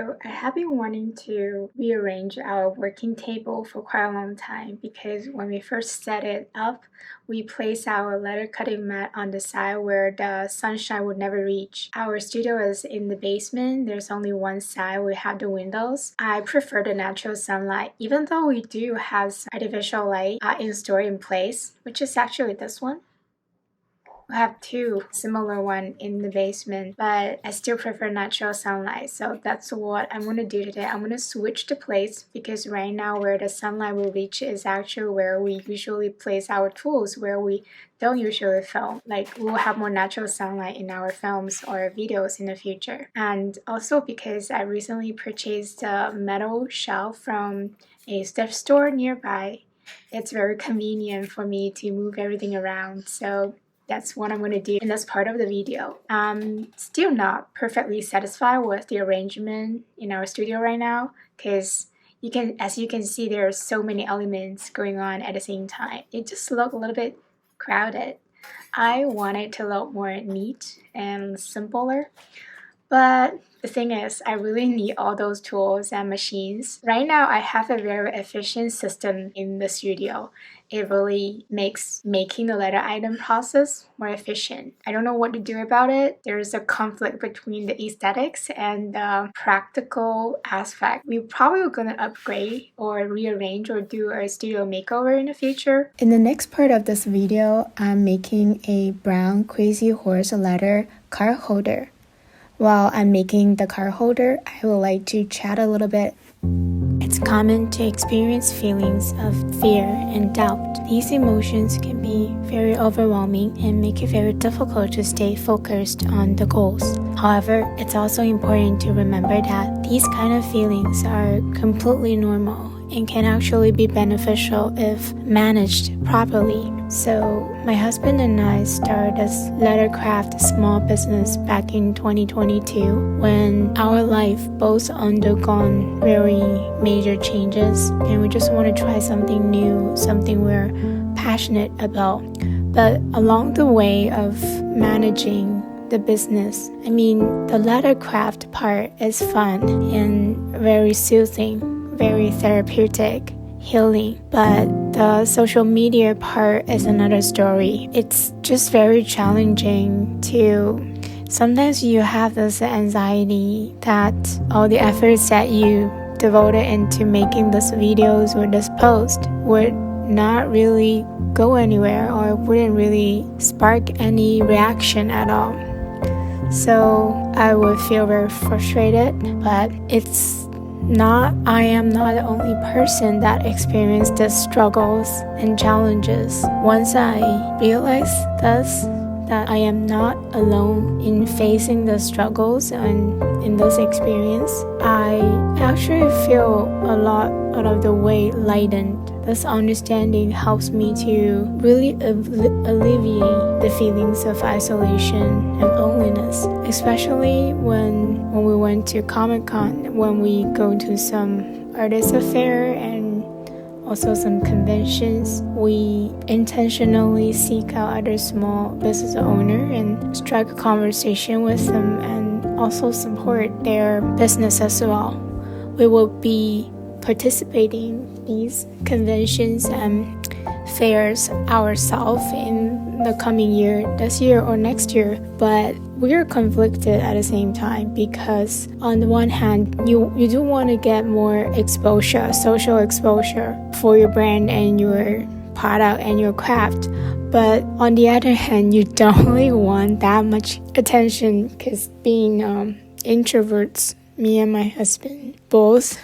So I have been wanting to rearrange our working table for quite a long time because when we first set it up, we placed our letter cutting mat on the side where the sunshine would never reach. Our studio is in the basement. There's only one side. We have the windows. I prefer the natural sunlight, even though we do have some artificial light installed in place, which is actually this one. I have two similar one in the basement, but I still prefer natural sunlight. So that's what I'm going to do today. I'm going to switch the place because right now where the sunlight will reach is actually where we usually place our tools, where we don't usually film. Like we'll have more natural sunlight in our films or videos in the future. And also because I recently purchased a metal shelf from a thrift store nearby, it's very convenient for me to move everything around. So that's what I'm going to do in this part of the video. I'm still not perfectly satisfied with the arrangement in our studio right now because as you can see, there are so many elements going on at the same time. It just looks a little bit crowded. I want it to look more neat and simpler. But the thing is, I really need all those tools and machines. Right now, I have a very efficient system in the studio. It really makes making the letter item process more efficient. I don't know what to do about it. There's a conflict between the aesthetics and the practical aspect. We're probably going to upgrade or rearrange or do a studio makeover in the future. In the next part of this video, I'm making a brown Crazy Horse leather card holder. While I'm making the card holder, I would like to chat a little bit. It's common to experience feelings of fear and doubt. These emotions can be very overwhelming and make it very difficult to stay focused on the goals. However, it's also important to remember that these kind of feelings are completely normal and can actually be beneficial if managed properly. So my husband and I started this Leathercraft small business back in 2022 when our life both undergone very major changes and we just want to try something new, something we're passionate about. But along the way of managing the business, the Leathercraft part is fun and very soothing, very therapeutic, healing, but the social media part is another story. It's just very challenging sometimes you have this anxiety that all the efforts that you devoted into making these videos or this post would not really go anywhere or wouldn't really spark any reaction at all. So I would feel very frustrated, but I am not the only person that experienced the struggles and challenges. Once I realized that I am not alone in facing the struggles and in this experience, I actually feel a lot out of the weight lightened. This understanding helps me to really alleviate the feelings of isolation and loneliness, especially when we went to Comic-Con, when we go to some artist affair and also some conventions. We intentionally seek out other small business owner and strike a conversation with them and also support their business as well. We will be participating in these conventions and fairs ourselves in the coming year, this year or next year, but we are conflicted at the same time because on the one hand, you do want to get more exposure, social exposure for your brand and your product and your craft, but on the other hand, you don't really want that much attention because being introverts, me and my husband both.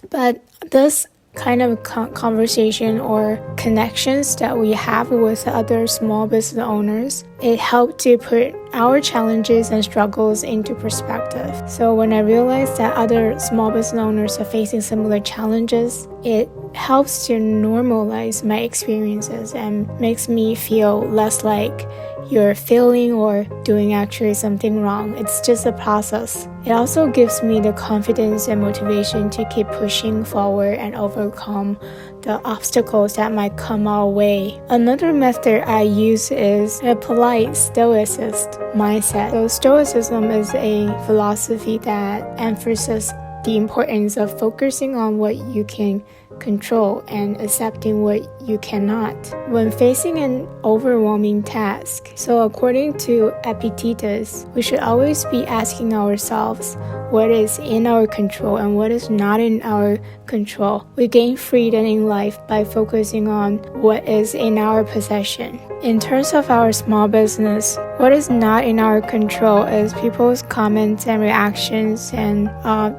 But this kind of conversation or connections that we have with other small business owners, it helped to put our challenges and struggles into perspective. So when I realized that other small business owners are facing similar challenges, it helps to normalize my experiences and makes me feel less like you're failing or doing actually something wrong. It's just a process. It also gives me the confidence and motivation to keep pushing forward and overcome the obstacles that might come our way. Another method I use is a polite stoicist mindset. So stoicism is a philosophy that emphasizes the importance of focusing on what you can control and accepting what you cannot when facing an overwhelming task. So according to Epictetus, we should always be asking ourselves what is in our control and what is not in our control. We gain freedom in life by focusing on what is in our possession. In terms of our small business, what is not in our control is people's comments and reactions and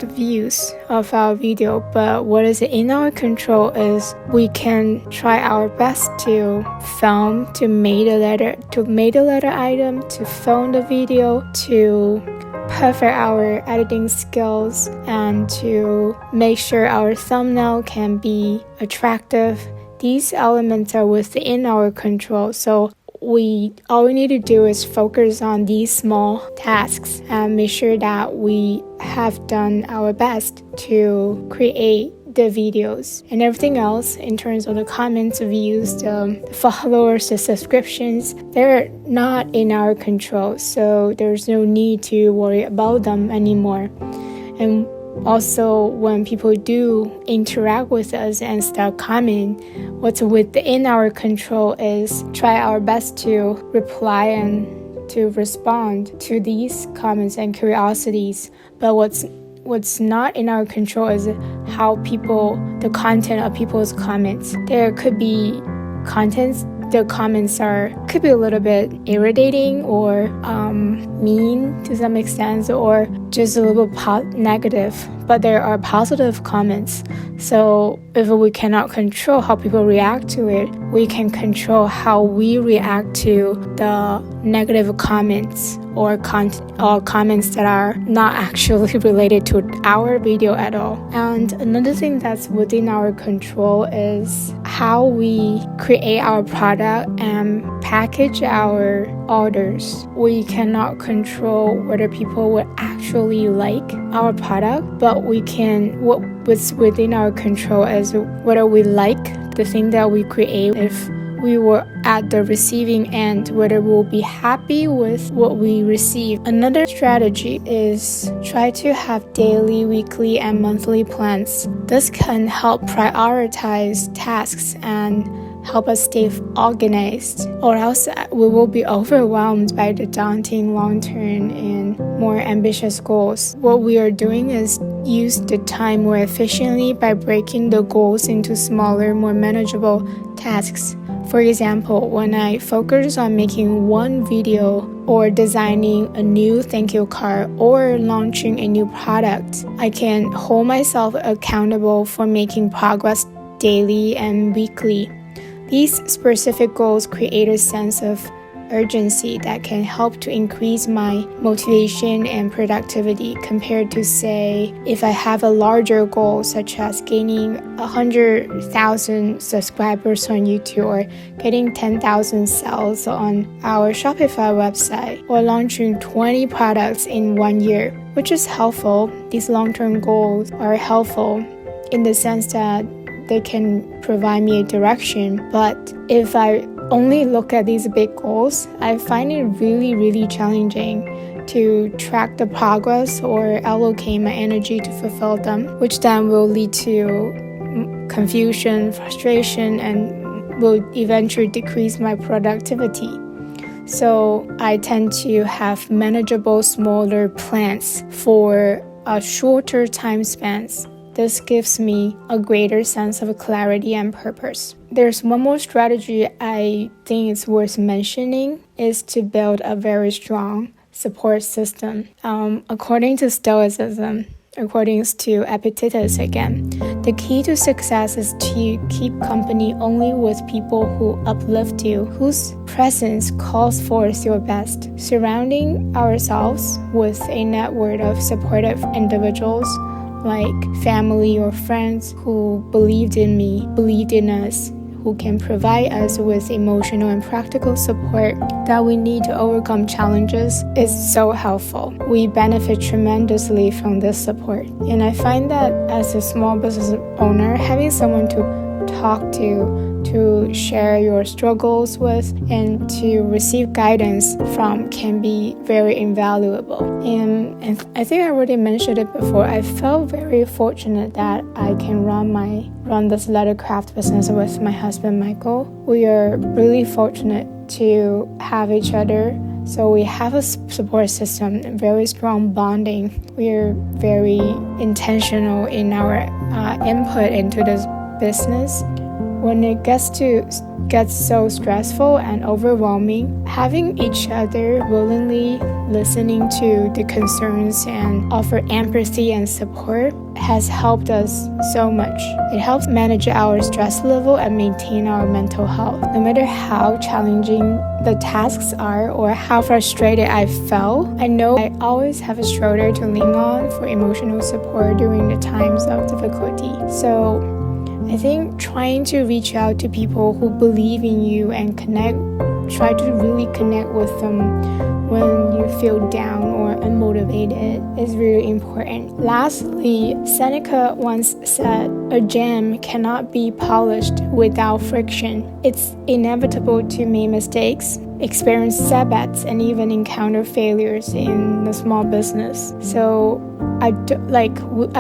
the views of our video. But what is in our control is we can try our best to film, to make a letter item, to film the video, to perfect our editing skills, and to make sure our thumbnail can be attractive. These elements are within our control, so all we need to do is focus on these small tasks and make sure that we have done our best to create the videos. And everything else in terms of the comments, views, the followers, the subscriptions, they're not in our control, so there's no need to worry about them anymore. And also, when people do interact with us and start commenting, what's within our control is try our best to reply and to respond to these comments and curiosities. But what's not in our control is the content of people's comments. There could be contents, the comments could be a little bit irritating or mean to some extent, or just a little negative, but there are positive comments. So if we cannot control how people react to it, we can control how we react to the negative comments or comments that are not actually related to our video at all. And another thing that's within our control is how we create our product and package our orders. We cannot control whether people would actually like our product, but what's within our control is whether we like the thing that we create. If we were at the receiving end, whether we'll be happy with what we receive. Another strategy is try to have daily, weekly, and monthly plans. This can help prioritize tasks and help us stay organized, or else we will be overwhelmed by the daunting long-term and more ambitious goals. What we are doing is use the time more efficiently by breaking the goals into smaller, more manageable tasks. For example, when I focus on making one video or designing a new thank you card or launching a new product, I can hold myself accountable for making progress daily and weekly. These specific goals create a sense of urgency that can help to increase my motivation and productivity compared to, say, if I have a larger goal such as gaining 100,000 subscribers on YouTube or getting 10,000 sales on our Shopify website or launching 20 products in 1 year, which is helpful. These long-term goals are helpful in the sense that they can provide me a direction, but if I only look at these big goals, I find it really, really challenging to track the progress or allocate my energy to fulfill them, which then will lead to confusion, frustration, and will eventually decrease my productivity. So I tend to have manageable, smaller plans for a shorter time spans. This gives me a greater sense of clarity and purpose. There's one more strategy I think is worth mentioning, is to build a very strong support system. According to Stoicism, according to Epictetus again, the key to success is to keep company only with people who uplift you, whose presence calls forth your best. Surrounding ourselves with a network of supportive individuals like family or friends who believed in me, believed in us, who can provide us with emotional and practical support that we need to overcome challenges is so helpful. We benefit tremendously from this support. And I find that as a small business owner, having someone to talk to share your struggles with, and to receive guidance from can be very invaluable. And I think I already mentioned it before. I felt very fortunate that I can run this Leathercraft business with my husband Michael. We are really fortunate to have each other. So we have a support system, very strong bonding. We are very intentional in our input into this business. When it gets so stressful and overwhelming, having each other willingly listening to the concerns and offer empathy and support has helped us so much. It helps manage our stress level and maintain our mental health. No matter how challenging the tasks are or how frustrated I felt, I know I always have a shoulder to lean on for emotional support during the times of difficulty. So I think trying to reach out to people who believe in you and try to really connect with them when you feel down or unmotivated is really important. Lastly, Seneca once said, "A gem cannot be polished without friction." It's inevitable to make mistakes, experience setbacks, and even encounter failures in the small business. So I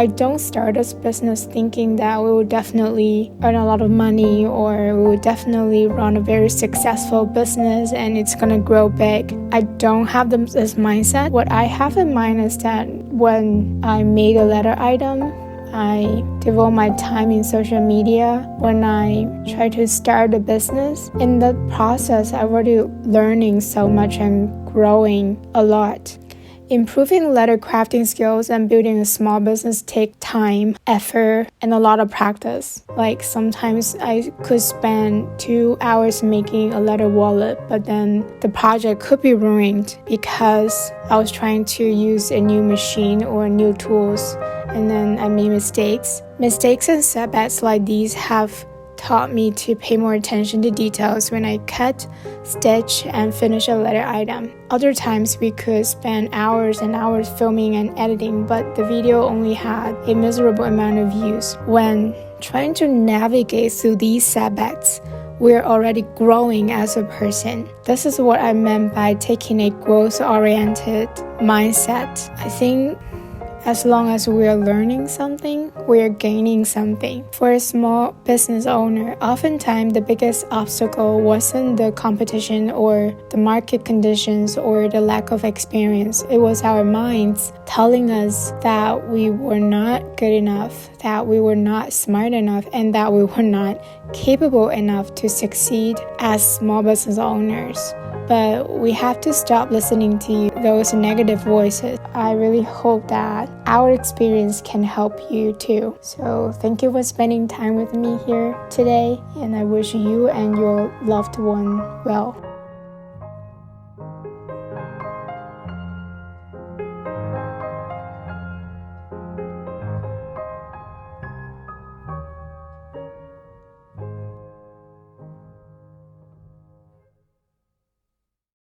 don't start this business thinking that we will definitely earn a lot of money or we will definitely run a very successful business and it's gonna grow big. I don't have this mindset. What I have in mind is that when I made a letter item, I devote my time in social media. When I try to start a business, in the process, I'm already learning so much and growing a lot. Improving letter crafting skills and building a small business take time, effort, and a lot of practice. Like sometimes I could spend 2 hours making a letter wallet, but then the project could be ruined because I was trying to use a new machine or new tools, and then I made mistakes. Mistakes and setbacks like these have taught me to pay more attention to details when I cut, stitch, and finish a letter item. Other times we could spend hours and hours filming and editing, but the video only had a miserable amount of views. When trying to navigate through these setbacks, we're already growing as a person. This is what I meant by taking a growth-oriented mindset. I think as long as we are learning something, we are gaining something. For a small business owner, oftentimes the biggest obstacle wasn't the competition or the market conditions or the lack of experience. It was our minds telling us that we were not good enough, that we were not smart enough, and that we were not capable enough to succeed as small business owners. But we have to stop listening to those negative voices. I really hope that our experience can help you too. So thank you for spending time with me here today, and I wish you and your loved one well.